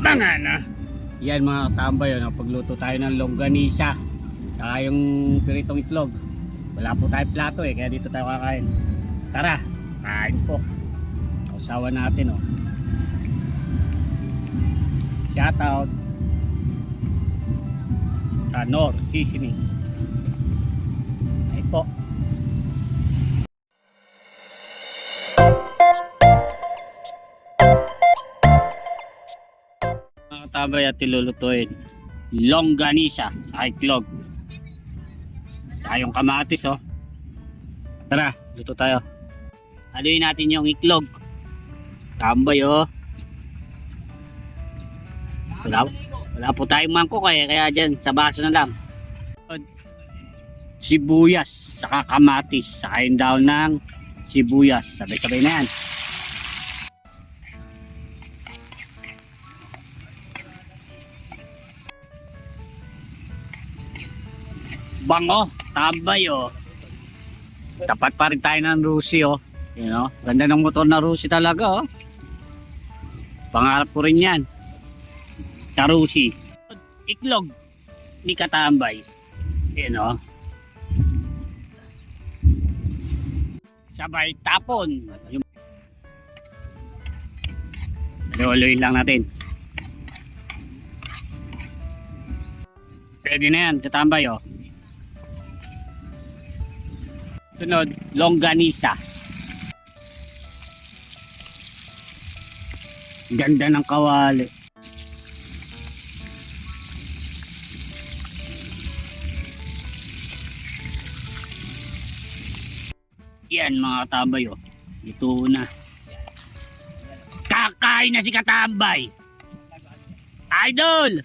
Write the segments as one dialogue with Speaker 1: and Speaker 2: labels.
Speaker 1: Mga na. Yan mga katambay, pagluto tayo ng longganisa saka yung piritong itlog. Wala po tayong plato kaya dito tayo kakain. Tara, kain po. Usawa natin Shout out sa Nor Seasoning. Ay po. Mga katambay at ilulutuin longganisa sa itlog. Saka yung kamatis Tara, luto tayo. Haluin natin yung itlog. Tambay Wala po tayong mangkok kaya dyan sa baso na lang. Sibuyas, saka kamatis, saka yung daon ng sibuyas. Sabay-sabay na yan. Bango, tambay Tapat pa rin tayo ng Rusi Ganda ng motor na Rusi talaga Pangarap ko rin yan. Sa Rusi. Iklog ni katambay. Sabay tapon. Haluin lang natin. Pwede na yan, katambay Sunod, longganisa. Ganda ng kawali. Yan mga katambay ito na. Kakain na si katambay. Idol!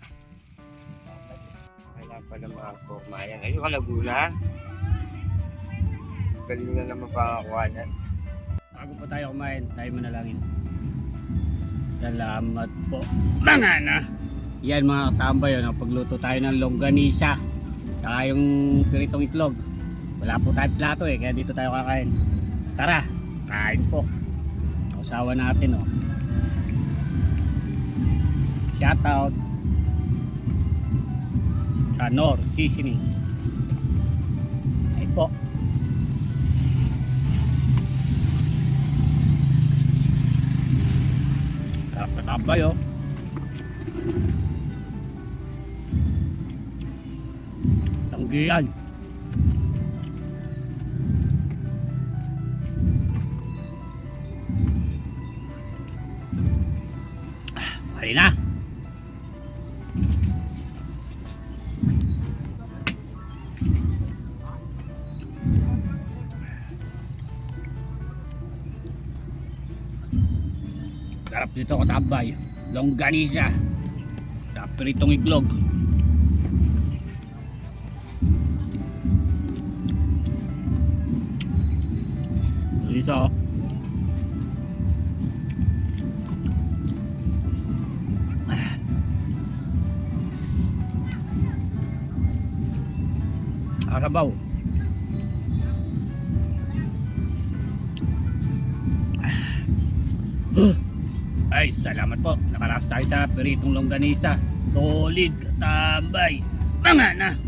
Speaker 2: Kaya pala mga kurmayan. Ayun ka Laguna. Galing na naman pangakuha niyan.
Speaker 1: Bago pa tayo kumain, tayo manalangin. Salamat po. Mga na. Yan mga katambay pagluto tayo ng longganisa saka yung piritong itlog. Wala po tayong plato kaya dito tayo kakain. Tara, kain po. Usawa natin Shout out sa Nor Seasoning. Ay po. Sarap na tambay Tanggihan. Hali na. Sarap dito katambay. Longganisa sa piritong itlog. Dito Arabaw. Ay, salamat po. Nakaras tayo sa piritong longganisa. Solid katambay. Mga na.